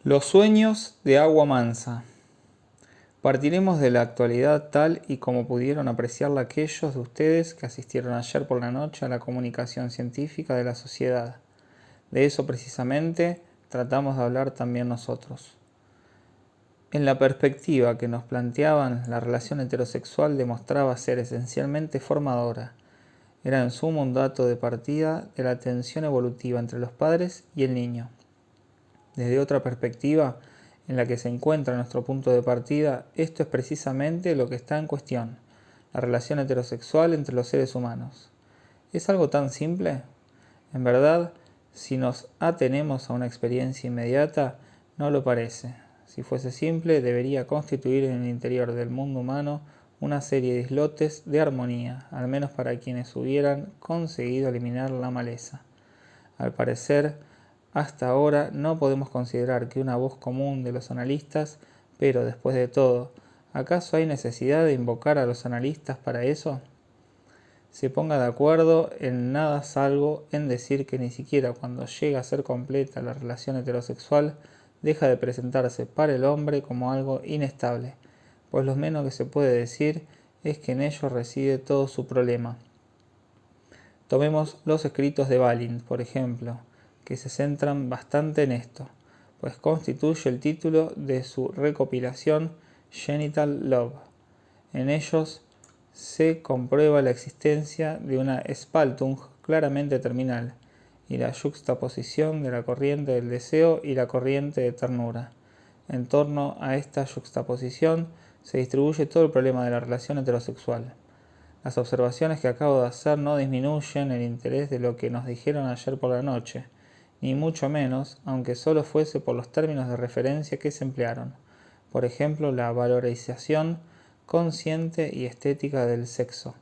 Los sueños de agua mansa. Partiremos de la actualidad tal y como pudieron apreciarla aquellos de ustedes que asistieron ayer por la noche a la comunicación científica de la sociedad. De eso precisamente tratamos de hablar también nosotros. En la perspectiva que nos planteaban, la relación heterosexual demostraba ser esencialmente formadora. Era en suma un dato de partida de la tensión evolutiva entre los padres y el niño. Desde otra perspectiva, en la que se encuentra nuestro punto de partida, esto es precisamente lo que está en cuestión, la relación heterosexual entre los seres humanos. ¿Es algo tan simple? En verdad, si nos atenemos a una experiencia inmediata, no lo parece. Si fuese simple, debería constituir en el interior del mundo humano una serie de islotes de armonía, al menos para quienes hubieran conseguido eliminar la maleza. Al parecer, hasta ahora no podemos considerar que una voz común de los analistas, pero después de todo, ¿acaso hay necesidad de invocar a los analistas para eso? Se ponga de acuerdo en nada salvo en decir que ni siquiera cuando llega a ser completa la relación heterosexual deja de presentarse para el hombre como algo inestable, pues lo menos que se puede decir es que en ello reside todo su problema. Tomemos los escritos de Balint, por ejemplo, que se centran bastante en esto, pues constituye el título de su recopilación Genital Love. En ellos se comprueba la existencia de una Spaltung claramente terminal y la yuxtaposición de la corriente del deseo y la corriente de ternura. En torno a esta yuxtaposición se distribuye todo el problema de la relación heterosexual. Las observaciones que acabo de hacer no disminuyen el interés de lo que nos dijeron ayer por la noche, ni mucho menos, aunque solo fuese por los términos de referencia que se emplearon. Por ejemplo, la valorización consciente y estética del sexo,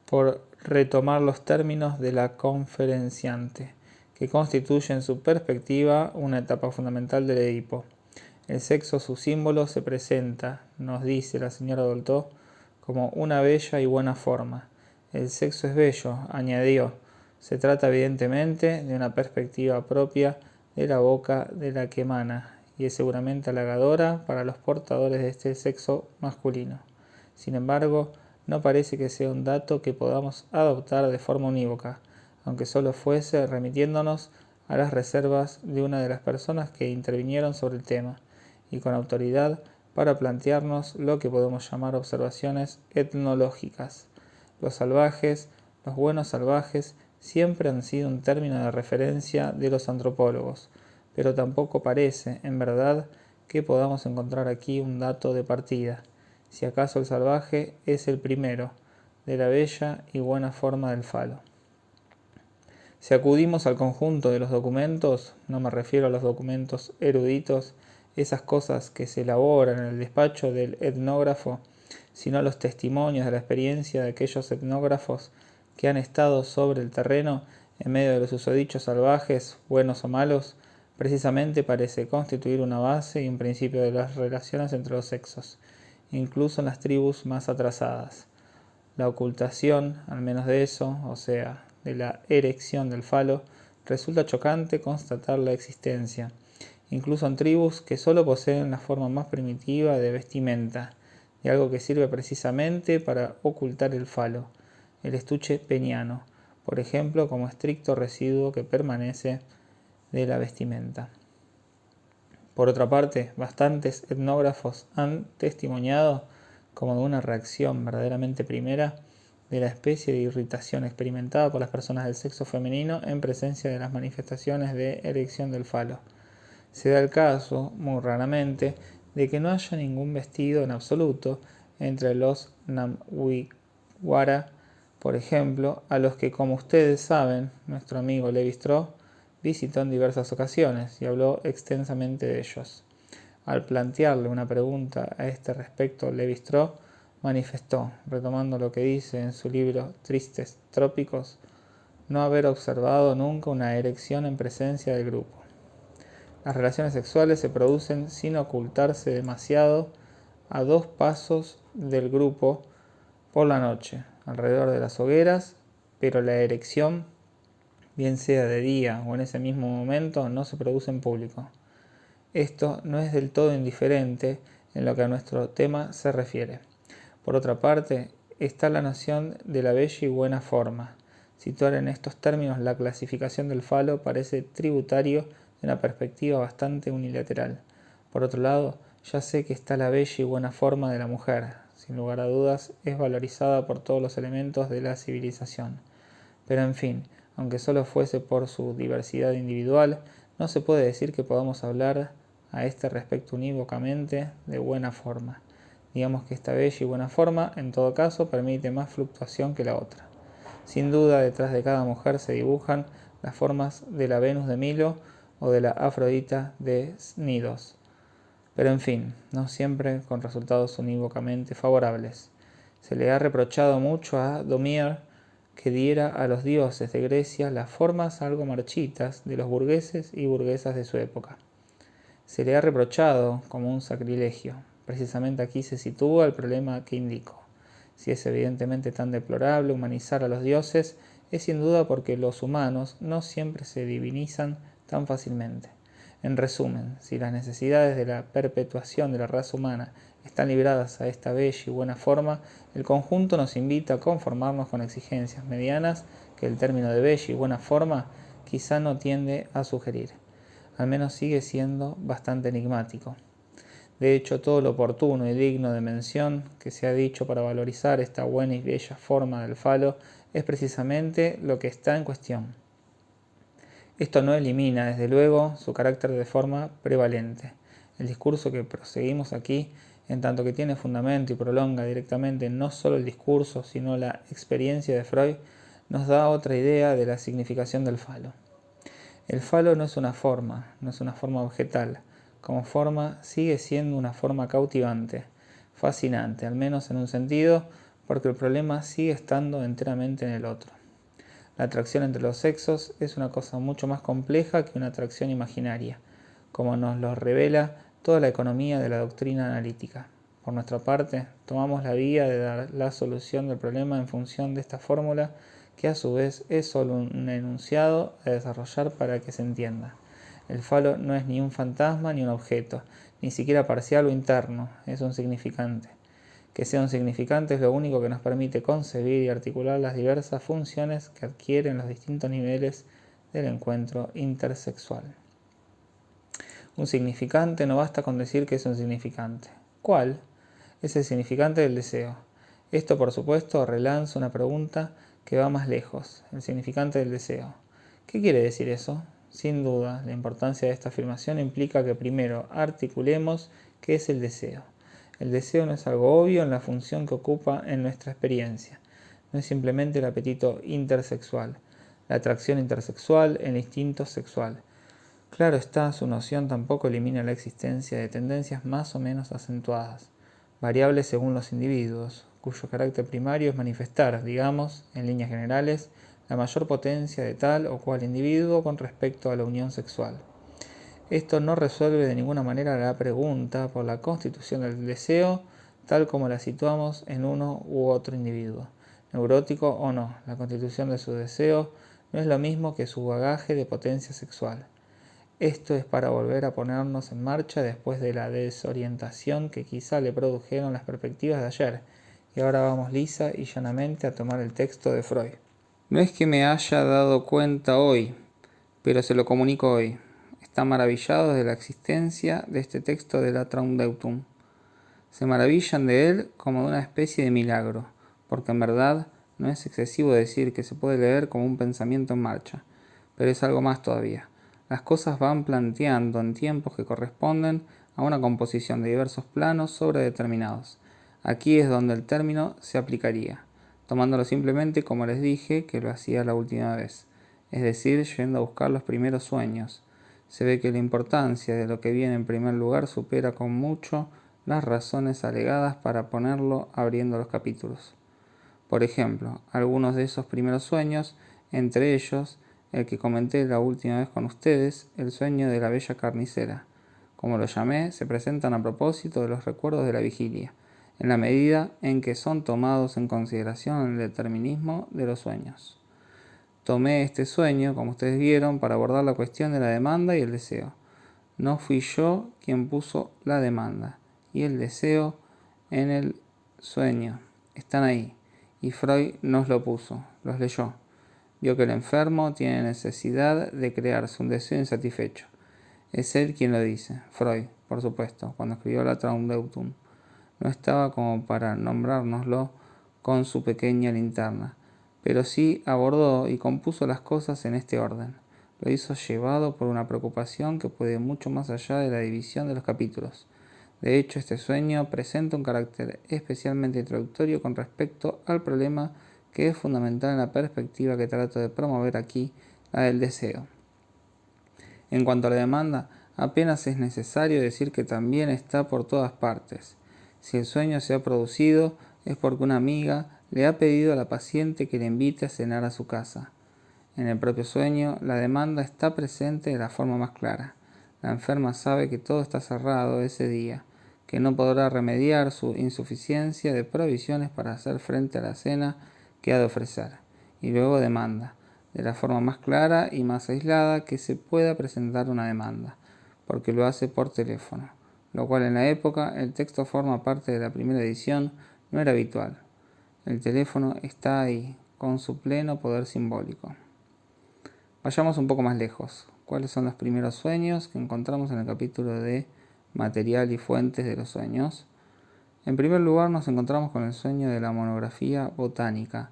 por retomar los términos de la conferenciante, que constituye en su perspectiva una etapa fundamental del Edipo. El sexo, su símbolo, se presenta, nos dice la señora Dolto, como una bella y buena forma. El sexo es bello, añadió. Se trata evidentemente de una perspectiva propia de la boca de la que emana, y es seguramente halagadora para los portadores de este sexo masculino. Sin embargo, no parece que sea un dato que podamos adoptar de forma unívoca, aunque solo fuese remitiéndonos a las reservas de una de las personas que intervinieron sobre el tema, y con autoridad para plantearnos lo que podemos llamar observaciones etnológicas. Los salvajes, los buenos salvajes, siempre han sido un término de referencia de los antropólogos, pero tampoco parece, en verdad, que podamos encontrar aquí un dato de partida, si acaso el salvaje es el primero, de la bella y buena forma del falo. Si acudimos al conjunto de los documentos, no me refiero a los documentos eruditos, esas cosas que se elaboran en el despacho del etnógrafo, sino a los testimonios de la experiencia de aquellos etnógrafos que han estado sobre el terreno en medio de los susodichos salvajes, buenos o malos, precisamente parece constituir una base y un principio de las relaciones entre los sexos, incluso en las tribus más atrasadas. La ocultación, al menos de eso, o sea, de la erección del falo, resulta chocante constatar la existencia, incluso en tribus que solo poseen la forma más primitiva de vestimenta, de algo que sirve precisamente para ocultar el falo, el estuche peniano, por ejemplo, como estricto residuo que permanece de la vestimenta. Por otra parte, bastantes etnógrafos han testimoniado como de una reacción verdaderamente primera de la especie de irritación experimentada por las personas del sexo femenino en presencia de las manifestaciones de erección del falo. Se da el caso, muy raramente, de que no haya ningún vestido en absoluto entre los Namwiwara, por ejemplo, a los que, como ustedes saben, nuestro amigo Levi-Strauss visitó en diversas ocasiones y habló extensamente de ellos. Al plantearle una pregunta a este respecto, Levi-Strauss manifestó, retomando lo que dice en su libro Tristes Trópicos, no haber observado nunca una erección en presencia del grupo. Las relaciones sexuales se producen sin ocultarse demasiado a 2 pasos del grupo por la noche, alrededor de las hogueras, pero la erección, bien sea de día o en ese mismo momento, no se produce en público. Esto no es del todo indiferente en lo que a nuestro tema se refiere. Por otra parte, está la noción de la bella y buena forma. Situar en estos términos la clasificación del falo parece tributario de una perspectiva bastante unilateral. Por otro lado, ya sé que está la bella y buena forma de la mujer. Sin lugar a dudas, es valorizada por todos los elementos de la civilización. Pero en fin, aunque solo fuese por su diversidad individual, no se puede decir que podamos hablar a este respecto unívocamente de buena forma. Digamos que esta bella y buena forma, en todo caso, permite más fluctuación que la otra. Sin duda, detrás de cada mujer se dibujan las formas de la Venus de Milo o de la Afrodita de Cnidos. Pero en fin, no siempre con resultados unívocamente favorables. Se le ha reprochado mucho a Daumier que diera a los dioses de Grecia las formas algo marchitas de los burgueses y burguesas de su época. Se le ha reprochado como un sacrilegio. Precisamente aquí se sitúa el problema que indico. Si es evidentemente tan deplorable humanizar a los dioses, es sin duda porque los humanos no siempre se divinizan tan fácilmente. En resumen, si las necesidades de la perpetuación de la raza humana están libradas a esta bella y buena forma, el conjunto nos invita a conformarnos con exigencias medianas que el término de bella y buena forma quizá no tiende a sugerir. Al menos sigue siendo bastante enigmático. De hecho, todo lo oportuno y digno de mención que se ha dicho para valorizar esta buena y bella forma del falo es precisamente lo que está en cuestión. Esto no elimina, desde luego, su carácter de forma prevalente. El discurso que proseguimos aquí, en tanto que tiene fundamento y prolonga directamente no solo el discurso, sino la experiencia de Freud, nos da otra idea de la significación del falo. El falo no es una forma objetal. Como forma sigue siendo una forma cautivante, fascinante, al menos en un sentido, porque el problema sigue estando enteramente en el otro. La atracción entre los sexos es una cosa mucho más compleja que una atracción imaginaria, como nos lo revela toda la economía de la doctrina analítica. Por nuestra parte, tomamos la vía de dar la solución del problema en función de esta fórmula, que a su vez es solo un enunciado a desarrollar para que se entienda. El falo no es ni un fantasma ni un objeto, ni siquiera parcial o interno, es un significante. Que sea un significante es lo único que nos permite concebir y articular las diversas funciones que adquieren los distintos niveles del encuentro intersexual. Un significante no basta con decir que es un significante. ¿Cuál? Es el significante del deseo. Esto, por supuesto, relanza una pregunta que va más lejos, el significante del deseo. ¿Qué quiere decir eso? Sin duda, la importancia de esta afirmación implica que primero articulemos qué es el deseo. El deseo no es algo obvio en la función que ocupa en nuestra experiencia. No es simplemente el apetito intersexual, la atracción intersexual, el instinto sexual. Claro está, su noción tampoco elimina la existencia de tendencias más o menos acentuadas, variables según los individuos, cuyo carácter primario es manifestar, digamos, en líneas generales, la mayor potencia de tal o cual individuo con respecto a la unión sexual. Esto no resuelve de ninguna manera la pregunta por la constitución del deseo, tal como la situamos en uno u otro individuo, neurótico o no. La constitución de su deseo no es lo mismo que su bagaje de potencia sexual. Esto es para volver a ponernos en marcha después de la desorientación que quizá le produjeron las perspectivas de ayer. Y ahora vamos lisa y llanamente a tomar el texto de Freud. No es que me haya dado cuenta hoy, pero se lo comunico hoy. Están maravillados de la existencia de este texto de la Traumdeutung. Se maravillan de él como de una especie de milagro, porque en verdad no es excesivo decir que se puede leer como un pensamiento en marcha, pero es algo más todavía. Las cosas van planteando en tiempos que corresponden a una composición de diversos planos sobredeterminados. Aquí es donde el término se aplicaría, tomándolo simplemente como les dije que lo hacía la última vez, es decir, yendo a buscar los primeros sueños. Se ve que la importancia de lo que viene en primer lugar supera con mucho las razones alegadas para ponerlo abriendo los capítulos. Por ejemplo, algunos de esos primeros sueños, entre ellos el que comenté la última vez con ustedes, el sueño de la bella carnicera, como lo llamé, se presentan a propósito de los recuerdos de la vigilia, en la medida en que son tomados en consideración el determinismo de los sueños. Tomé este sueño, como ustedes vieron, para abordar la cuestión de la demanda y el deseo. No fui yo quien puso la demanda y el deseo en el sueño. Están ahí. Y Freud nos lo puso, los leyó. Vio que el enfermo tiene necesidad de crearse un deseo insatisfecho. Es él quien lo dice, Freud, por supuesto, cuando escribió la Traumdeutung. No estaba como para nombrárnoslo con su pequeña linterna, pero sí abordó y compuso las cosas en este orden. Lo hizo llevado por una preocupación que puede mucho más allá de la división de los capítulos. De hecho, este sueño presenta un carácter especialmente introductorio con respecto al problema que es fundamental en la perspectiva que trato de promover aquí, la del deseo. En cuanto a la demanda, apenas es necesario decir que también está por todas partes. Si el sueño se ha producido, es porque una amiga le ha pedido a la paciente que le invite a cenar a su casa. En el propio sueño, la demanda está presente de la forma más clara. La enferma sabe que todo está cerrado ese día, que no podrá remediar su insuficiencia de provisiones para hacer frente a la cena que ha de ofrecer, y luego demanda, de la forma más clara y más aislada que se pueda presentar una demanda, porque lo hace por teléfono, lo cual en la época el texto forma parte de la primera edición, no era habitual. El teléfono está ahí, con su pleno poder simbólico. Vayamos un poco más lejos. ¿Cuáles son los primeros sueños que encontramos en el capítulo de material y fuentes de los sueños? En primer lugar nos encontramos con el sueño de la monografía botánica.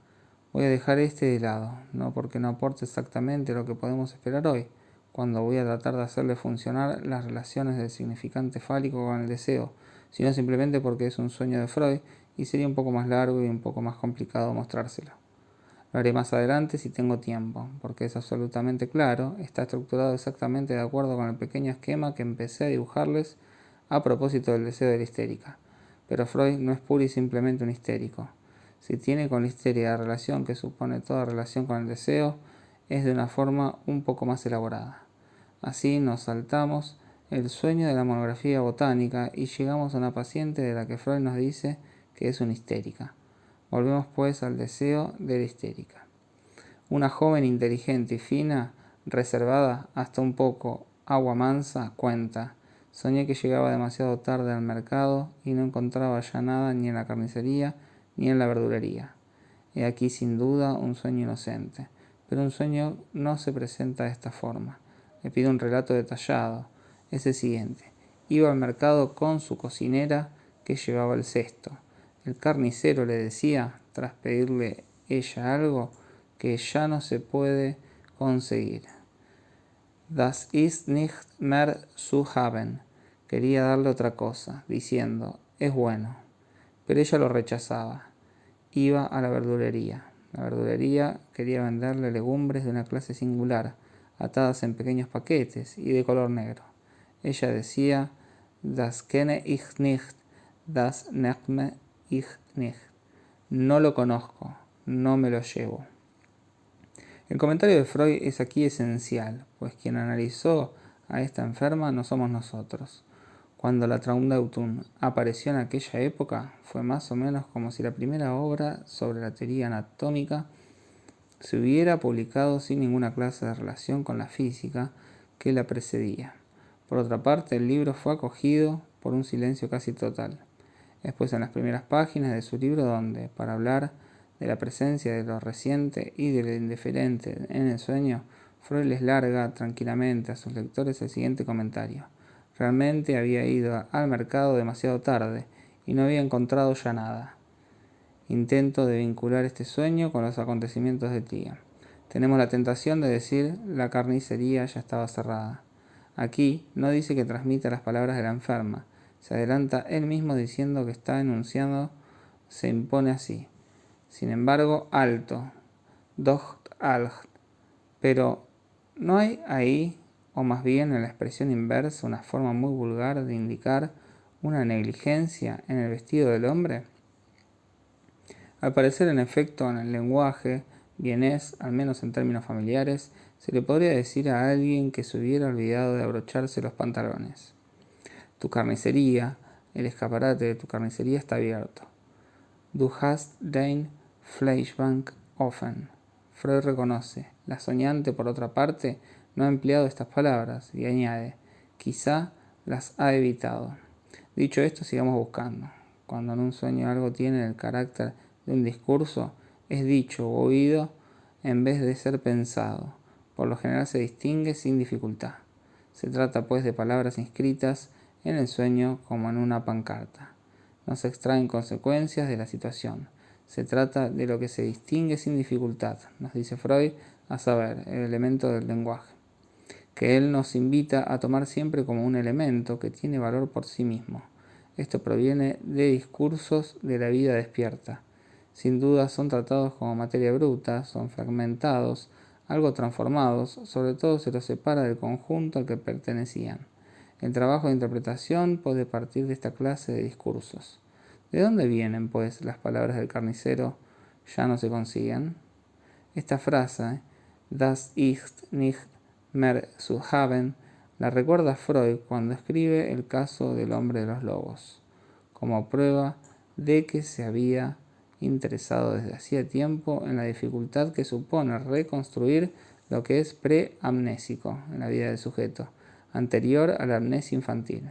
Voy a dejar este de lado, no porque no aporte exactamente lo que podemos esperar hoy, cuando voy a tratar de hacerle funcionar las relaciones del significante fálico con el deseo, sino simplemente porque es un sueño de Freud y sería un poco más largo y un poco más complicado mostrárselo. Lo haré más adelante si tengo tiempo, porque es absolutamente claro, está estructurado exactamente de acuerdo con el pequeño esquema que empecé a dibujarles a propósito del deseo de la histérica. Pero Freud no es puro y simplemente un histérico. Si tiene con la histeria la relación que supone toda relación con el deseo, es de una forma un poco más elaborada. Así nos saltamos el sueño de la monografía botánica y llegamos a una paciente de la que Freud nos dice que es una histérica. Volvemos pues al deseo de la histérica. Una joven inteligente y fina, reservada hasta un poco, agua mansa, cuenta. Soñé que llegaba demasiado tarde al mercado y no encontraba ya nada ni en la carnicería ni en la verdulería. He aquí sin duda un sueño inocente, pero un sueño no se presenta de esta forma. Le pido un relato detallado. Es el siguiente. Iba al mercado con su cocinera que llevaba el cesto. El carnicero le decía, tras pedirle ella algo, que ya no se puede conseguir. Das ist nicht mehr zu haben. Quería darle otra cosa, diciendo, es bueno. Pero ella lo rechazaba. Iba a la verdulería. La verdulería quería venderle legumbres de una clase singular, atadas en pequeños paquetes y de color negro. Ella decía, das kenne ich nicht, das nehme ich nicht. No lo conozco, no me lo llevo. El comentario de Freud es aquí esencial, pues quien analizó a esta enferma no somos nosotros. Cuando la Traumdeutung apareció en aquella época, fue más o menos como si la primera obra sobre la teoría anatómica se hubiera publicado sin ninguna clase de relación con la física que la precedía. Por otra parte, el libro fue acogido por un silencio casi total. Es pues en las primeras páginas de su libro donde, para hablar de la presencia de lo reciente y de lo indiferente en el sueño, Freud les larga tranquilamente a sus lectores el siguiente comentario. Realmente había ido al mercado demasiado tarde y no había encontrado ya nada. Intento de vincular este sueño con los acontecimientos del día. Tenemos la tentación de decir la carnicería ya estaba cerrada. Aquí no dice que transmita las palabras de la enferma. Se adelanta él mismo diciendo que está enunciando, se impone así. Sin embargo, alto. Docht algt. Pero, ¿no hay ahí, o más bien en la expresión inversa, una forma muy vulgar de indicar una negligencia en el vestido del hombre? Al parecer, en efecto, en el lenguaje vienés, al menos en términos familiares, se le podría decir a alguien que se hubiera olvidado de abrocharse los pantalones. Tu carnicería, el escaparate de tu carnicería está abierto. Du hast dein Fleischbank offen. Freud reconoce. La soñante, por otra parte, no ha empleado estas palabras y añade, quizá las ha evitado. Dicho esto, sigamos buscando. Cuando en un sueño algo tiene el carácter de un discurso, es dicho o oído en vez de ser pensado. Por lo general se distingue sin dificultad. Se trata pues de palabras inscritas en el sueño como en una pancarta. No se extraen consecuencias de la situación. Se trata de lo que se distingue sin dificultad, nos dice Freud, a saber, el elemento del lenguaje, que él nos invita a tomar siempre como un elemento que tiene valor por sí mismo. Esto proviene de discursos de la vida despierta. Sin duda son tratados como materia bruta, son fragmentados, algo transformados, sobre todo se los separa del conjunto al que pertenecían. El trabajo de interpretación puede partir de esta clase de discursos. ¿De dónde vienen, pues, las palabras del carnicero? ¿Ya no se consiguen? Esta frase, das ist nicht mehr zu haben, la recuerda Freud cuando escribe el caso del hombre de los lobos, como prueba de que se había interesado desde hacía tiempo en la dificultad que supone reconstruir lo que es preamnésico en la vida del sujeto, anterior a la amnesia infantil.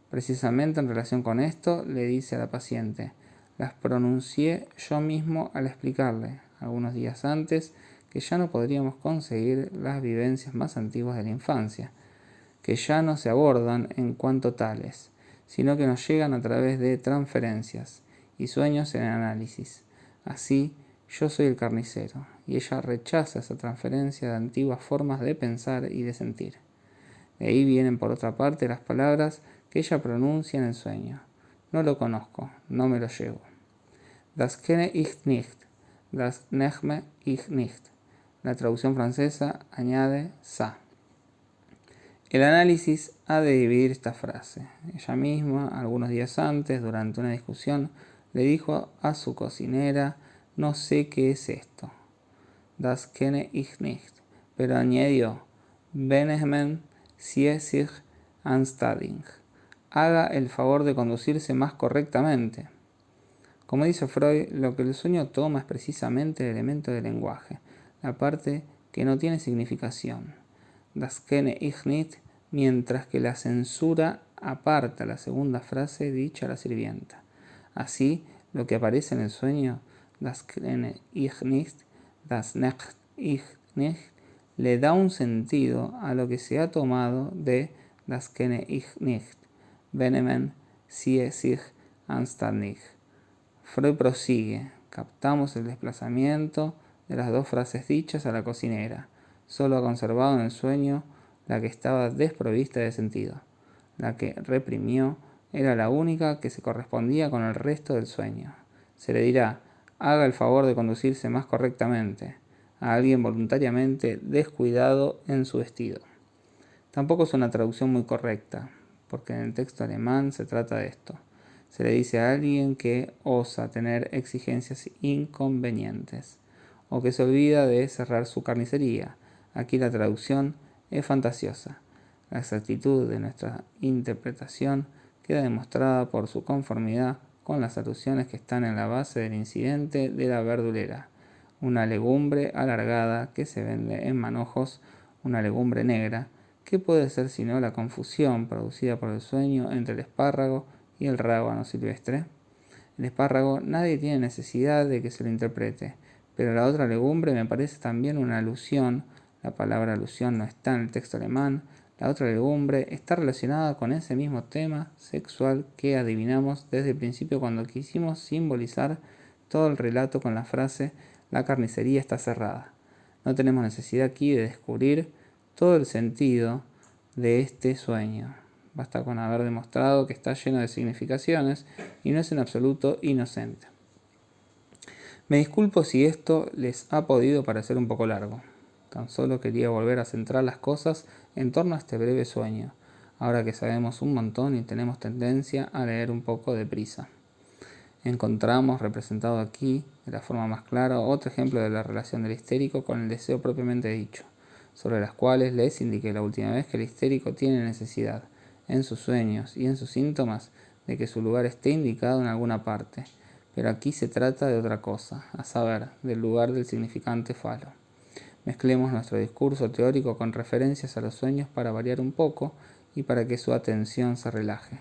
Precisamente en relación con esto, le dice a la paciente, las pronuncié yo mismo al explicarle, algunos días antes, que ya no podríamos conseguir las vivencias más antiguas de la infancia, que ya no se abordan en cuanto tales, sino que nos llegan a través de transferencias y sueños en análisis. Así, yo soy el carnicero, y ella rechaza esa transferencia de antiguas formas de pensar y de sentir. De ahí vienen por otra parte las palabras que ella pronuncia en el sueño. No lo conozco, no me lo llevo. Das kenne ich nicht, das nehme ich nicht. La traducción francesa añade ça. El análisis ha de dividir esta frase. Ella misma, algunos días antes, durante una discusión, le dijo a su cocinera, no sé qué es esto. Das kenne ich nicht. Pero añadió, benehmen Sie sich anständig. Haga el favor de conducirse más correctamente. Como dice Freud, lo que el sueño toma es precisamente el elemento del lenguaje, la parte que no tiene significación. Das kenne ich nicht, mientras que la censura aparta la segunda frase dicha a la sirvienta. Así, lo que aparece en el sueño, das kenne ich nicht, das necht ich nicht, le da un sentido a lo que se ha tomado de das kenne ich nicht, benehmen Sie sich anständig. Freud prosigue, captamos el desplazamiento de las dos frases dichas a la cocinera, solo ha conservado en el sueño la que estaba desprovista de sentido. La que reprimió era la única que se correspondía con el resto del sueño. Se le dirá, haga el favor de conducirse más correctamente, a alguien voluntariamente descuidado en su vestido. Tampoco es una traducción muy correcta, porque en el texto alemán se trata de esto. Se le dice a alguien que osa tener exigencias inconvenientes, o que se olvida de cerrar su carnicería. Aquí la traducción es fantasiosa. La exactitud de nuestra interpretación queda demostrada por su conformidad con las alusiones que están en la base del incidente de la verdulera. Una legumbre alargada que se vende en manojos, una legumbre negra, ¿qué puede ser sino la confusión producida por el sueño entre el espárrago y el rábano silvestre? El espárrago nadie tiene necesidad de que se lo interprete, pero la otra legumbre me parece también una alusión, la palabra alusión no está en el texto alemán, la otra legumbre está relacionada con ese mismo tema sexual que adivinamos desde el principio cuando quisimos simbolizar todo el relato con la frase la carnicería está cerrada. No tenemos necesidad aquí de descubrir todo el sentido de este sueño. Basta con haber demostrado que está lleno de significaciones y no es en absoluto inocente. Me disculpo si esto les ha podido parecer un poco largo. Tan solo quería volver a centrar las cosas en torno a este breve sueño, ahora que sabemos un montón y tenemos tendencia a leer un poco deprisa. Encontramos representado aquí, de la forma más clara, otro ejemplo de la relación del histérico con el deseo propiamente dicho, sobre las cuales les indiqué la última vez que el histérico tiene necesidad, en sus sueños y en sus síntomas, de que su lugar esté indicado en alguna parte, pero aquí se trata de otra cosa, a saber, del lugar del significante falo. Mezclemos nuestro discurso teórico con referencias a los sueños para variar un poco y para que su atención se relaje.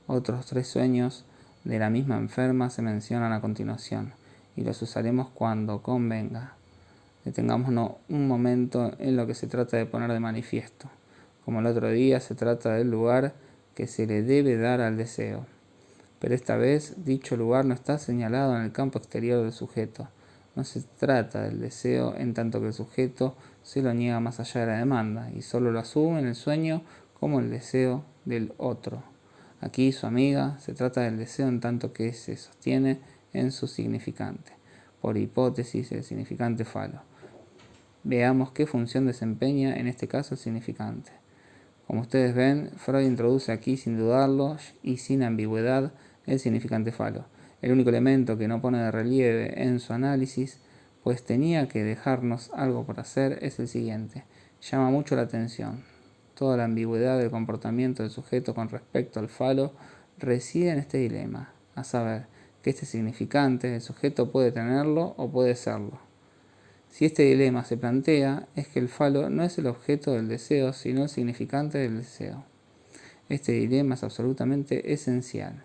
Otros 3 sueños de la misma enferma se mencionan a continuación, y los usaremos cuando convenga. Detengámonos un momento en lo que se trata de poner de manifiesto. Como el otro día, se trata del lugar que se le debe dar al deseo. Pero esta vez, dicho lugar no está señalado en el campo exterior del sujeto. No se trata del deseo en tanto que el sujeto se lo niega más allá de la demanda y solo lo asume en el sueño como el deseo del otro. Aquí, su amiga, se trata del deseo en tanto que se sostiene en su significante. Por hipótesis, el significante falo. Veamos qué función desempeña en este caso el significante. Como ustedes ven, Freud introduce aquí sin dudarlo y sin ambigüedad el significante falo, el único elemento que no pone de relieve en su análisis, pues tenía que dejarnos algo por hacer, es el siguiente. Llama mucho la atención. Toda la ambigüedad del comportamiento del sujeto con respecto al falo reside en este dilema, a saber, que este significante, el sujeto puede tenerlo o puede serlo. Si este dilema se plantea, es que el falo no es el objeto del deseo, sino el significante del deseo. Este dilema es absolutamente esencial.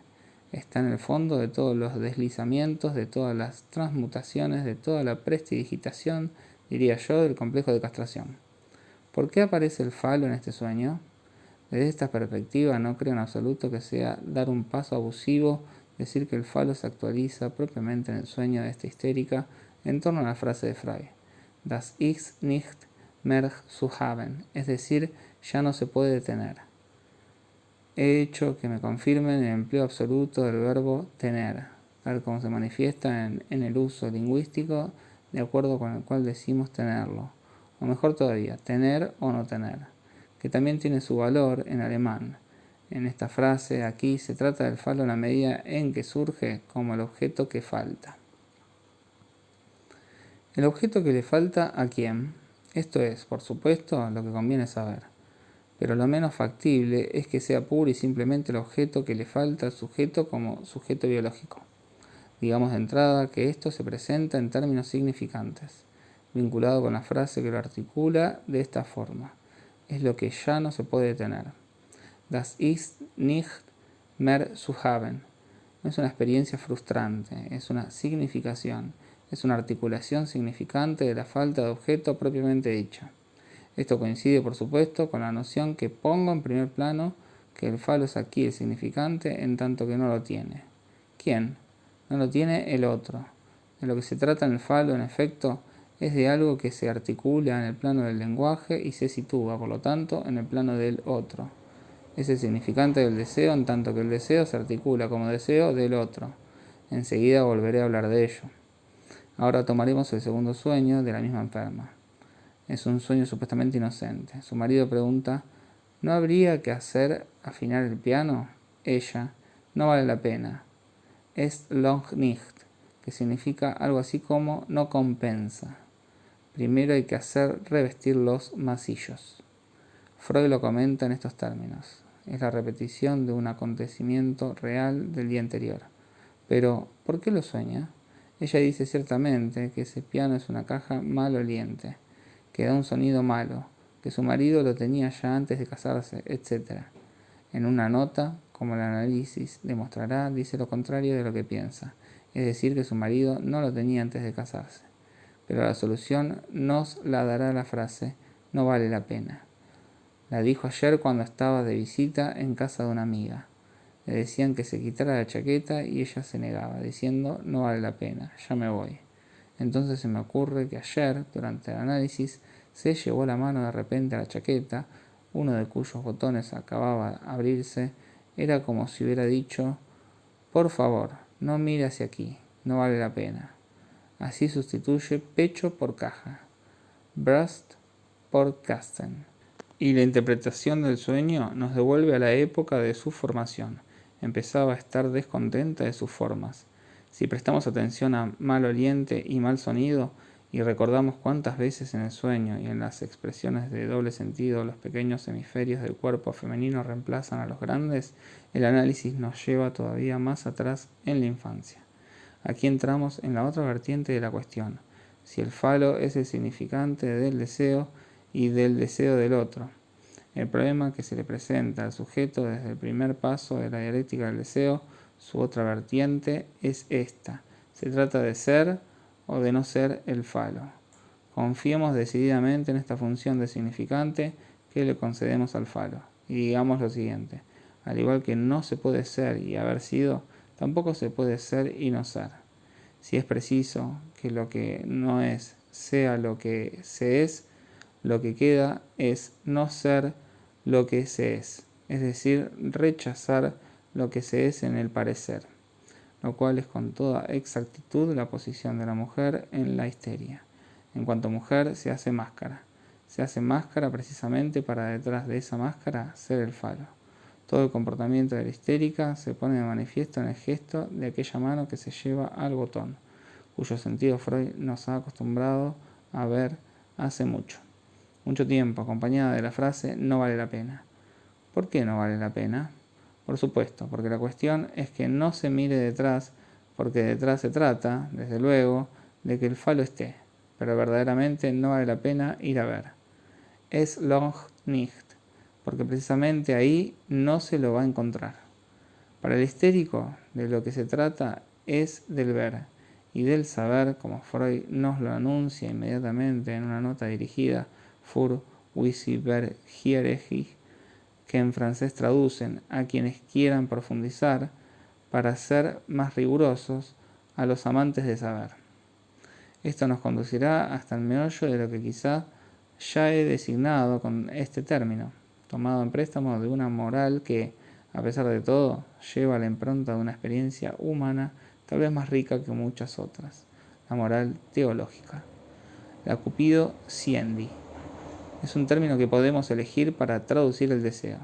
Está en el fondo de todos los deslizamientos, de todas las transmutaciones, de toda la prestidigitación, diría yo, del complejo de castración. ¿Por qué aparece el falo en este sueño? Desde esta perspectiva no creo en absoluto que sea dar un paso abusivo decir que el falo se actualiza propiamente en el sueño de esta histérica en torno a la frase de Freud, das ist nicht mehr zu haben, es decir, ya no se puede detener. He hecho que me confirmen el empleo absoluto del verbo tener, tal como se manifiesta en el uso lingüístico de acuerdo con el cual decimos tenerlo, o mejor todavía, tener o no tener, que también tiene su valor en alemán. En esta frase aquí se trata del falo en la medida en que surge como el objeto que falta. ¿El objeto que le falta a quién? Esto es, por supuesto, lo que conviene saber. Pero lo menos factible es que sea puro y simplemente el objeto que le falta al sujeto como sujeto biológico. Digamos de entrada que esto se presenta en términos significantes, vinculado con la frase que lo articula de esta forma. Es lo que ya no se puede detener. Das ist nicht mehr zu haben. No es una experiencia frustrante, es una significación, es una articulación significante de la falta de objeto propiamente dicha. Esto coincide, por supuesto, con la noción que pongo en primer plano, que el falo es aquí el significante en tanto que no lo tiene. ¿Quién? No lo tiene el otro. De lo que se trata en el falo, en efecto, es de algo que se articula en el plano del lenguaje y se sitúa, por lo tanto, en el plano del otro. Es el significante del deseo en tanto que el deseo se articula como deseo del otro. Enseguida volveré a hablar de ello. Ahora tomaremos el segundo sueño de la misma enferma. Es un sueño supuestamente inocente. Su marido pregunta, ¿no habría que hacer afinar el piano? Ella, no vale la pena. Es lohnt nicht, que significa algo así como no compensa. Primero hay que hacer revestir los masillos. Freud lo comenta en estos términos. Es la repetición de un acontecimiento real del día anterior. Pero, ¿por qué lo sueña? Ella dice ciertamente que ese piano es una caja maloliente, que da un sonido malo, que su marido lo tenía ya antes de casarse, etc. En una nota, como el análisis demostrará, dice lo contrario de lo que piensa, es decir, que su marido no lo tenía antes de casarse. Pero la solución nos la dará la frase, no vale la pena. La dijo ayer cuando estaba de visita en casa de una amiga. Le decían que se quitara la chaqueta y ella se negaba, diciendo, no vale la pena, ya me voy. Entonces se me ocurre que ayer, durante el análisis, se llevó la mano de repente a la chaqueta, uno de cuyos botones acababa de abrirse. Era como si hubiera dicho, por favor, no mire hacia aquí, no vale la pena. Así sustituye pecho por caja, Brust por Kasten. Y la interpretación del sueño nos devuelve a la época de su formación. Empezaba a estar descontenta de sus formas. Si prestamos atención a mal oliente y mal sonido, y recordamos cuántas veces en el sueño y en las expresiones de doble sentido los pequeños hemisferios del cuerpo femenino reemplazan a los grandes, el análisis nos lleva todavía más atrás en la infancia. Aquí entramos en la otra vertiente de la cuestión, si el falo es el significante del deseo y del deseo del otro. El problema que se le presenta al sujeto desde el primer paso de la dialéctica del deseo, su otra vertiente, es esta. Se trata de ser o de no ser el falo. Confiemos decididamente en esta función de significante que le concedemos al falo. Y digamos lo siguiente: al igual que no se puede ser y haber sido, tampoco se puede ser y no ser. Si es preciso que lo que no es sea lo que se es, lo que queda es no ser lo que se es decir, rechazar lo que se es en el parecer, lo cual es con toda exactitud la posición de la mujer en la histeria. En cuanto mujer, se hace máscara. Se hace máscara precisamente para detrás de esa máscara ser el falo. Todo el comportamiento de la histérica se pone de manifiesto en el gesto de aquella mano que se lleva al botón, cuyo sentido Freud nos ha acostumbrado a ver hace mucho tiempo, acompañada de la frase "no vale la pena". ¿Por qué no vale la pena? Por supuesto, porque la cuestión es que no se mire detrás, porque detrás se trata, desde luego, de que el falo esté, pero verdaderamente no vale la pena ir a ver. Es Long nicht, porque precisamente ahí no se lo va a encontrar. Para el histérico, de lo que se trata es del ver y del saber, como Freud nos lo anuncia inmediatamente en una nota dirigida für Wissensbegierige, que en francés traducen a quienes quieran profundizar, para ser más rigurosos, a los amantes de saber. Esto nos conducirá hasta el meollo de lo que quizá ya he designado con este término, tomado en préstamo de una moral que, a pesar de todo, lleva la impronta de una experiencia humana tal vez más rica que muchas otras, la moral teológica. La Cupido Siendi es un término que podemos elegir para traducir el deseo,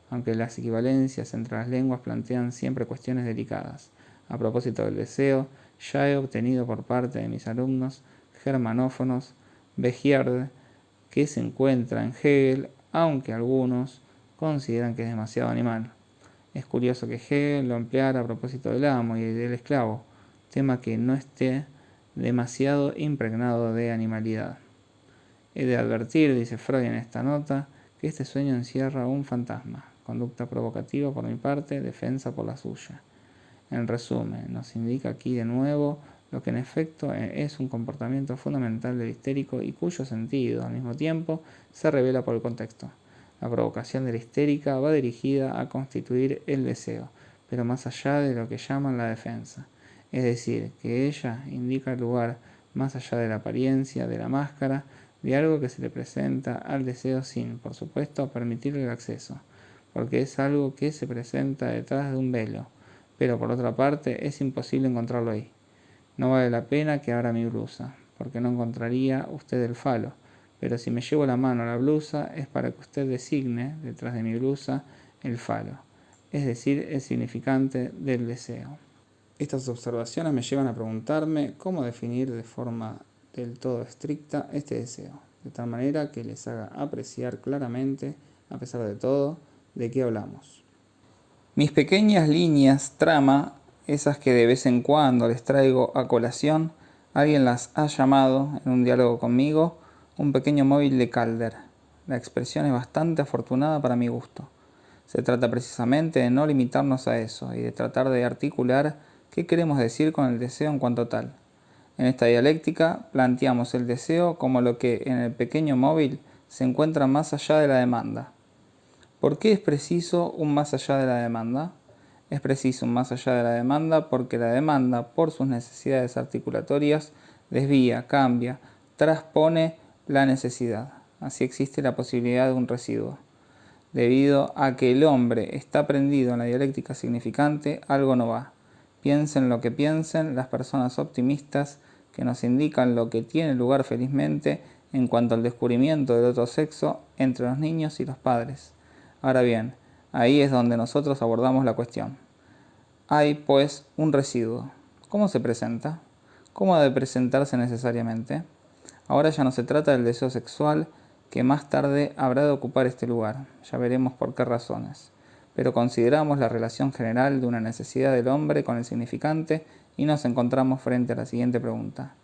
aunque las equivalencias entre las lenguas plantean siempre cuestiones delicadas. A propósito del deseo, ya he obtenido por parte de mis alumnos germanófonos Begierde, que se encuentra en Hegel, aunque algunos consideran que es demasiado animal. Es curioso que Hegel lo empleara a propósito del amo y del esclavo, tema que no esté demasiado impregnado de animalidad. He de advertir, dice Freud en esta nota, que este sueño encierra un fantasma, conducta provocativa por mi parte, defensa por la suya. En resumen, nos indica aquí de nuevo lo que en efecto es un comportamiento fundamental del histérico y cuyo sentido, al mismo tiempo, se revela por el contexto. La provocación de la histérica va dirigida a constituir el deseo, pero más allá de lo que llaman la defensa. Es decir, que ella indica el lugar más allá de la apariencia, de la máscara, de algo que se le presenta al deseo sin, por supuesto, permitirle el acceso, porque es algo que se presenta detrás de un velo, pero por otra parte es imposible encontrarlo ahí. No vale la pena que abra mi blusa, porque no encontraría usted el falo, pero si me llevo la mano a la blusa es para que usted designe, detrás de mi blusa, el falo, es decir, el significante del deseo. Estas observaciones me llevan a preguntarme cómo definir de forma del todo estricta este deseo, de tal manera que les haga apreciar claramente, a pesar de todo, de qué hablamos. Mis pequeñas líneas trama, esas que de vez en cuando les traigo a colación, alguien las ha llamado, en un diálogo conmigo, un pequeño móvil de Calder. La expresión es bastante afortunada para mi gusto. Se trata precisamente de no limitarnos a eso y de tratar de articular qué queremos decir con el deseo en cuanto tal. En esta dialéctica planteamos el deseo como lo que en el pequeño móvil se encuentra más allá de la demanda. ¿Por qué es preciso un más allá de la demanda? Es preciso un más allá de la demanda porque la demanda, por sus necesidades articulatorias, desvía, cambia, transpone la necesidad. Así existe la posibilidad de un residuo. Debido a que el hombre está prendido en la dialéctica significante, algo no va. Piensen lo que piensen las personas optimistas que nos indican lo que tiene lugar felizmente en cuanto al descubrimiento del otro sexo entre los niños y los padres. Ahora bien, ahí es donde nosotros abordamos la cuestión. Hay, pues, un residuo. ¿Cómo se presenta? ¿Cómo ha de presentarse necesariamente? Ahora ya no se trata del deseo sexual, que más tarde habrá de ocupar este lugar. Ya veremos por qué razones. Pero consideramos la relación general de una necesidad del hombre con el significante y nos encontramos frente a la siguiente pregunta.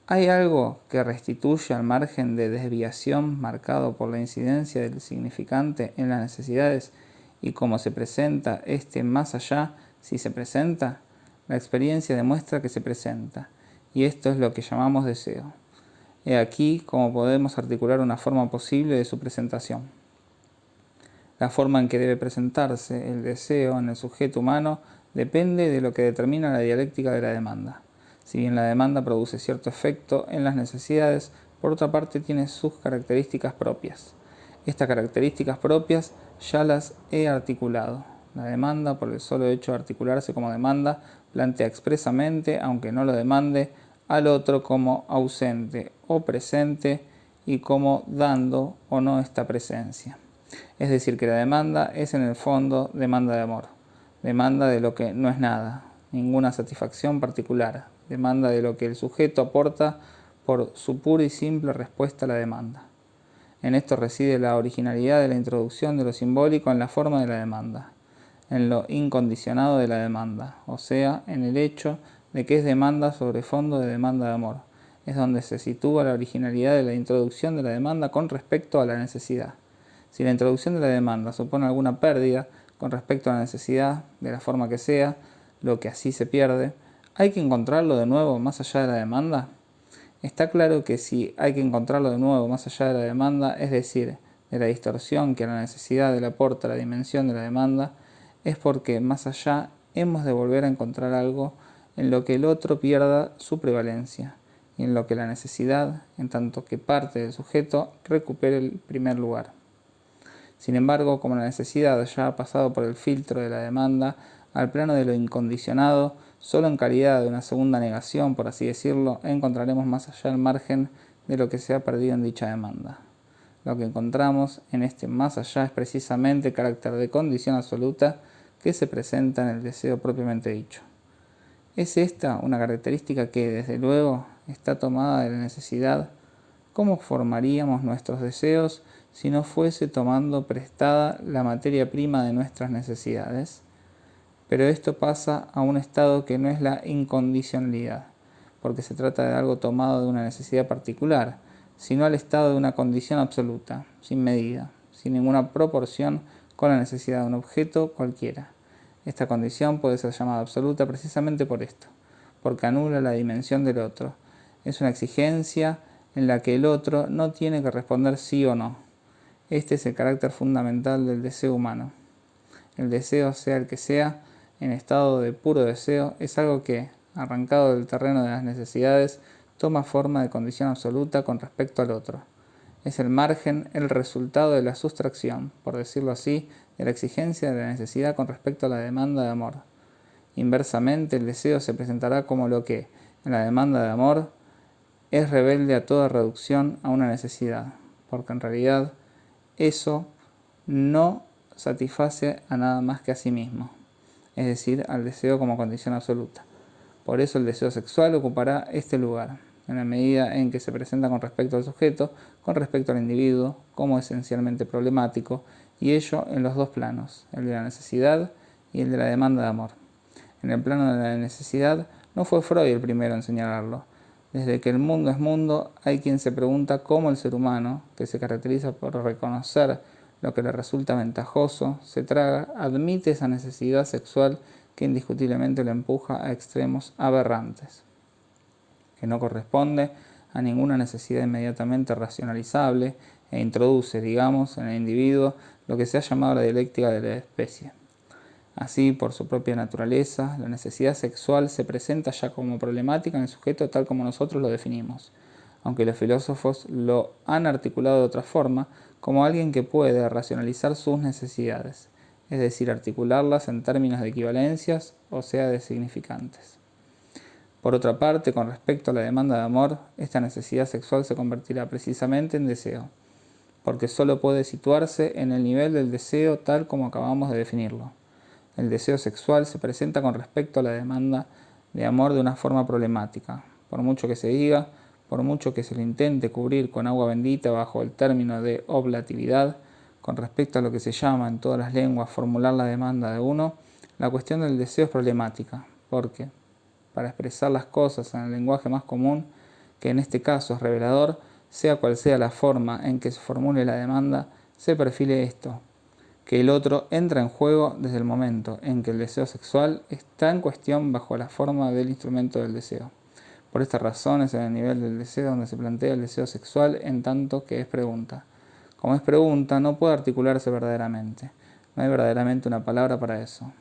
¿Hay algo que restituye al margen de desviación marcado por la incidencia del significante en las necesidades y cómo se presenta este más allá si se presenta? La experiencia demuestra que se presenta, y esto es lo que llamamos deseo. He aquí cómo podemos articular una forma posible de su presentación. La forma en que debe presentarse el deseo en el sujeto humano depende de lo que determina la dialéctica de la demanda. Si bien la demanda produce cierto efecto en las necesidades, por otra parte tiene sus características propias. Estas características propias ya las he articulado. La demanda, por el solo hecho de articularse como demanda, plantea expresamente, aunque no lo demande, al otro como ausente o presente y como dando o no esta presencia. Es decir, que la demanda es en el fondo demanda de amor, demanda de lo que no es nada, ninguna satisfacción particular, demanda de lo que el sujeto aporta por su pura y simple respuesta a la demanda. En esto reside la originalidad de la introducción de lo simbólico en la forma de la demanda, en lo incondicionado de la demanda, o sea, en el hecho de que es demanda sobre fondo de demanda de amor. Es donde se sitúa la originalidad de la introducción de la demanda con respecto a la necesidad. Si la introducción de la demanda supone alguna pérdida con respecto a la necesidad, de la forma que sea, lo que así se pierde, ¿hay que encontrarlo de nuevo más allá de la demanda? Está claro que si hay que encontrarlo de nuevo más allá de la demanda, es decir, de la distorsión que a la necesidad le aporta la dimensión de la demanda, es porque más allá hemos de volver a encontrar algo en lo que el otro pierda su prevalencia y en lo que la necesidad, en tanto que parte del sujeto, recupere el primer lugar. Sin embargo, como la necesidad ya ha pasado por el filtro de la demanda al plano de lo incondicionado, solo en calidad de una segunda negación, por así decirlo, encontraremos más allá el margen de lo que se ha perdido en dicha demanda. Lo que encontramos en este más allá es precisamente el carácter de condición absoluta que se presenta en el deseo propiamente dicho. ¿Es esta una característica que, desde luego, está tomada de la necesidad? ¿Cómo formaríamos nuestros deseos si no fuese tomando prestada la materia prima de nuestras necesidades? Pero esto pasa a un estado que no es la incondicionalidad, porque se trata de algo tomado de una necesidad particular, sino al estado de una condición absoluta, sin medida, sin ninguna proporción con la necesidad de un objeto cualquiera. Esta condición puede ser llamada absoluta precisamente por esto, porque anula la dimensión del otro. Es una exigencia en la que el otro no tiene que responder sí o no. Este es el carácter fundamental del deseo humano. El deseo, sea el que sea, en estado de puro deseo, es algo que, arrancado del terreno de las necesidades, toma forma de condición absoluta con respecto al otro. Es el margen, el resultado de la sustracción, por decirlo así, de la exigencia de la necesidad con respecto a la demanda de amor. Inversamente, el deseo se presentará como lo que, en la demanda de amor, es rebelde a toda reducción a una necesidad, porque en realidad eso no satisface a nada más que a sí mismo, es decir, al deseo como condición absoluta. Por eso el deseo sexual ocupará este lugar, en la medida en que se presenta con respecto al sujeto, con respecto al individuo, como esencialmente problemático, y ello en los dos planos, el de la necesidad y el de la demanda de amor. En el plano de la necesidad no fue Freud el primero en señalarlo. Desde que el mundo es mundo, hay quien se pregunta cómo el ser humano, que se caracteriza por reconocer lo que le resulta ventajoso, se traga, admite esa necesidad sexual que indiscutiblemente lo empuja a extremos aberrantes, que no corresponde a ninguna necesidad inmediatamente racionalizable e introduce, digamos, en el individuo lo que se ha llamado la dialéctica de la especie. Así, por su propia naturaleza, la necesidad sexual se presenta ya como problemática en el sujeto tal como nosotros lo definimos, aunque los filósofos lo han articulado de otra forma, como alguien que puede racionalizar sus necesidades, es decir, articularlas en términos de equivalencias, o sea, de significantes. Por otra parte, con respecto a la demanda de amor, esta necesidad sexual se convertirá precisamente en deseo, porque solo puede situarse en el nivel del deseo tal como acabamos de definirlo. El deseo sexual se presenta con respecto a la demanda de amor de una forma problemática. Por mucho que se diga, por mucho que se le intente cubrir con agua bendita bajo el término de oblatividad, con respecto a lo que se llama en todas las lenguas formular la demanda de uno, la cuestión del deseo es problemática, porque, para expresar las cosas en el lenguaje más común, que en este caso es revelador, sea cual sea la forma en que se formule la demanda, se perfile esto, que el otro entra en juego desde el momento en que el deseo sexual está en cuestión bajo la forma del instrumento del deseo. Por esta razón es en el nivel del deseo donde se plantea el deseo sexual en tanto que es pregunta. Como es pregunta, no puede articularse verdaderamente. No hay verdaderamente una palabra para eso.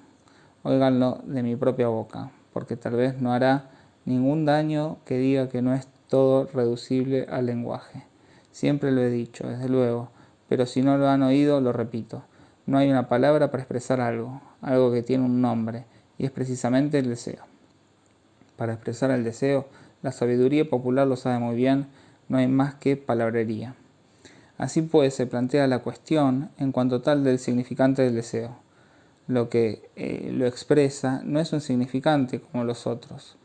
Óiganlo de mi propia boca, porque tal vez no hará ningún daño que diga que no es todo reducible al lenguaje. Siempre lo he dicho, desde luego, pero si no lo han oído, lo repito. No hay una palabra para expresar algo, algo que tiene un nombre, y es precisamente el deseo. Para expresar el deseo, la sabiduría popular lo sabe muy bien, no hay más que palabrería. Así pues, se plantea la cuestión en cuanto tal del significante del deseo. Lo que lo expresa no es un significante como los otros.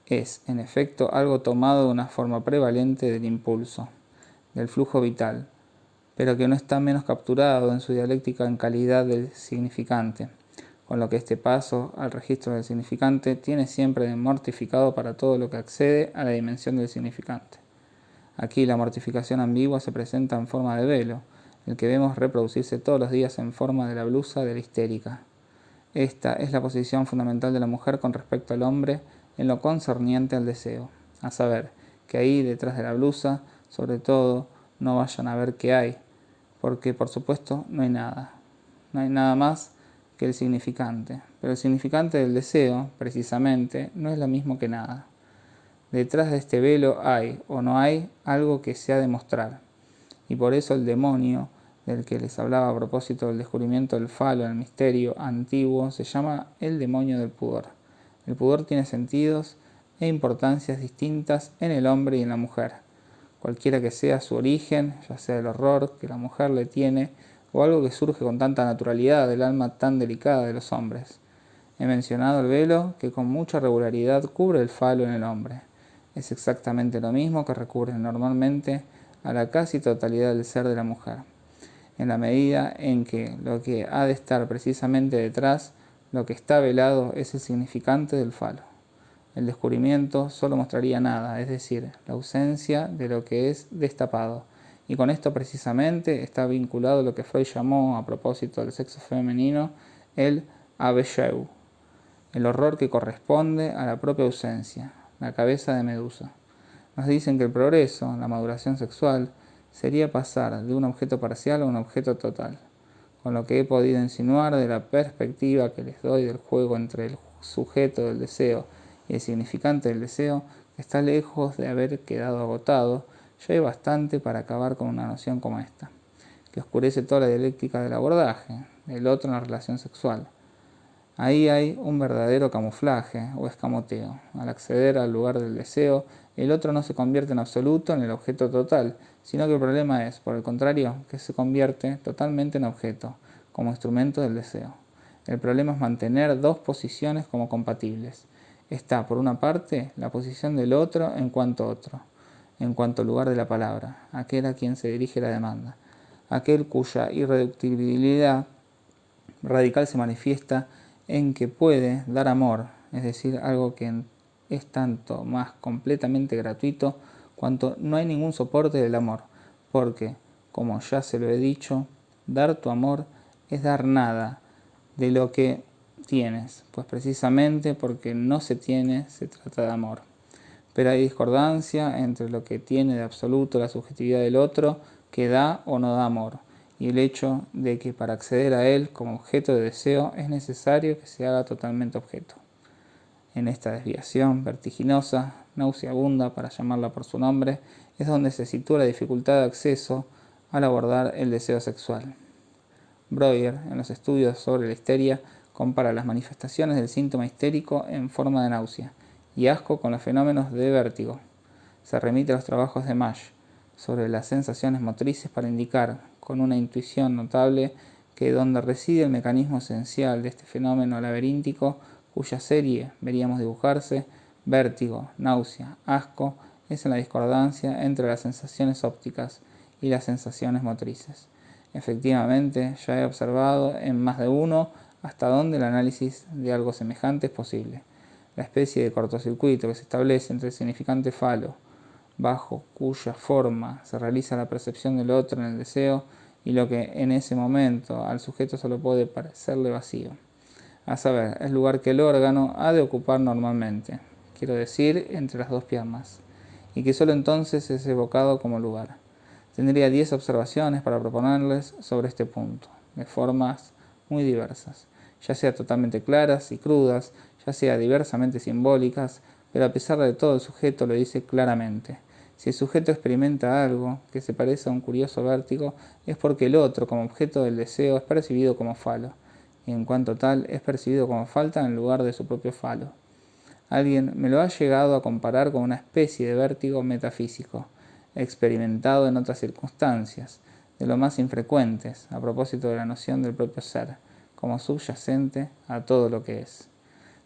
Es, en efecto, algo tomado de una forma prevalente del impulso, del flujo vital, pero que no está menos capturado en su dialéctica en calidad del significante, con lo que este paso al registro del significante tiene siempre de mortificado para todo lo que accede a la dimensión del significante. Aquí la mortificación ambigua se presenta en forma de velo, el que vemos reproducirse todos los días en forma de la blusa de la histérica. Esta es la posición fundamental de la mujer con respecto al hombre en lo concerniente al deseo, a saber, que ahí detrás de la blusa, sobre todo, no vayan a ver qué hay, porque por supuesto no hay nada. No hay nada más que el significante, pero el significante del deseo, precisamente, no es lo mismo que nada. Detrás de este velo hay, o no hay, algo que se ha de mostrar, y por eso el demonio, del que les hablaba a propósito del descubrimiento del falo en el misterio antiguo, se llama el demonio del pudor. El pudor tiene sentidos e importancias distintas en el hombre y en la mujer, cualquiera que sea su origen, ya sea el horror que la mujer le tiene o algo que surge con tanta naturalidad del alma tan delicada de los hombres. He mencionado el velo que con mucha regularidad cubre el falo en el hombre. Es exactamente lo mismo que recubre normalmente a la casi totalidad del ser de la mujer, en la medida en que lo que ha de estar precisamente detrás, lo que está velado, es el significante del falo. El descubrimiento solo mostraría nada, es decir, la ausencia de lo que es destapado, y con esto precisamente está vinculado lo que Freud llamó, a propósito del sexo femenino, el Abesheu, el horror que corresponde a la propia ausencia, la cabeza de Medusa. Nos dicen que el progreso, la maduración sexual, sería pasar de un objeto parcial a un objeto total, con lo que he podido insinuar de la perspectiva que les doy del juego entre el sujeto del deseo y el significante del deseo, que está lejos de haber quedado agotado, ya hay bastante para acabar con una noción como esta, que oscurece toda la dialéctica del abordaje, del otro en la relación sexual. Ahí hay un verdadero camuflaje o escamoteo. Al acceder al lugar del deseo, el otro no se convierte en absoluto en el objeto total, sino que el problema es, por el contrario, que se convierte totalmente en objeto, como instrumento del deseo. El problema es mantener dos posiciones como compatibles. Está, por una parte, la posición del otro en cuanto lugar de la palabra, aquel a quien se dirige la demanda, aquel cuya irreductibilidad radical se manifiesta en que puede dar amor, es decir, algo que es tanto más completamente gratuito cuanto no hay ningún soporte del amor, porque, como ya se lo he dicho, dar tu amor es dar nada de lo que tienes, pues precisamente porque no se tiene se trata de amor. Pero hay discordancia entre lo que tiene de absoluto la subjetividad del otro, que da o no da amor, y el hecho de que para acceder a él como objeto de deseo es necesario que se haga totalmente objeto. En esta desviación vertiginosa, nauseabunda para llamarla por su nombre, es donde se sitúa la dificultad de acceso al abordar el deseo sexual. Breuer, en los estudios sobre la histeria, compara las manifestaciones del síntoma histérico en forma de náusea y asco con los fenómenos de vértigo. Se remite a los trabajos de Mash sobre las sensaciones motrices para indicar, con una intuición notable, que donde reside el mecanismo esencial de este fenómeno laberíntico, cuya serie veríamos dibujarse, vértigo, náusea, asco, es en la discordancia entre las sensaciones ópticas y las sensaciones motrices. Efectivamente, ya he observado en más de uno hasta dónde el análisis de algo semejante es posible. La especie de cortocircuito que se establece entre el significante falo, bajo cuya forma se realiza la percepción del otro en el deseo, y lo que en ese momento al sujeto solo puede parecerle vacío. A saber, el lugar que el órgano ha de ocupar normalmente, quiero decir, entre las dos piernas, y que solo entonces es evocado como lugar. Tendría 10 observaciones para proponerles sobre este punto, de formas muy diversas, ya sea totalmente claras y crudas, ya sea diversamente simbólicas, pero a pesar de todo el sujeto lo dice claramente. Si el sujeto experimenta algo que se parece a un curioso vértigo, es porque el otro, como objeto del deseo, es percibido como falo, y en cuanto tal, es percibido como falta en lugar de su propio falo. Alguien me lo ha llegado a comparar con una especie de vértigo metafísico, experimentado en otras circunstancias, de lo más infrecuentes, a propósito de la noción del propio ser, como subyacente a todo lo que es.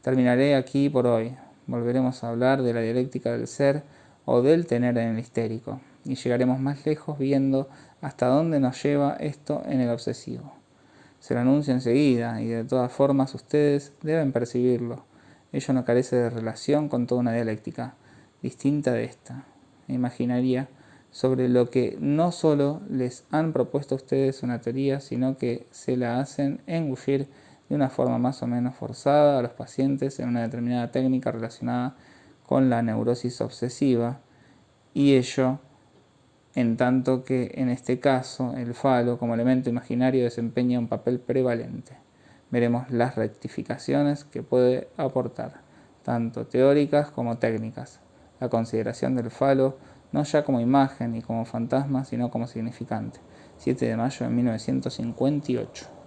Terminaré aquí por hoy. Volveremos a hablar de la dialéctica del ser o del tener en el histérico, y llegaremos más lejos viendo hasta dónde nos lleva esto en el obsesivo. Se lo anuncio enseguida, y de todas formas ustedes deben percibirlo. Ello no carece de relación con toda una dialéctica, distinta de esta. Me imaginaría sobre lo que no solo les han propuesto a ustedes una teoría, sino que se la hacen engullir de una forma más o menos forzada a los pacientes en una determinada técnica relacionada con la neurosis obsesiva, y ello en tanto que en este caso el falo como elemento imaginario desempeña un papel prevalente. Veremos las rectificaciones que puede aportar, tanto teóricas como técnicas, la consideración del falo no ya como imagen y como fantasma, sino como significante. 7 de mayo de 1958.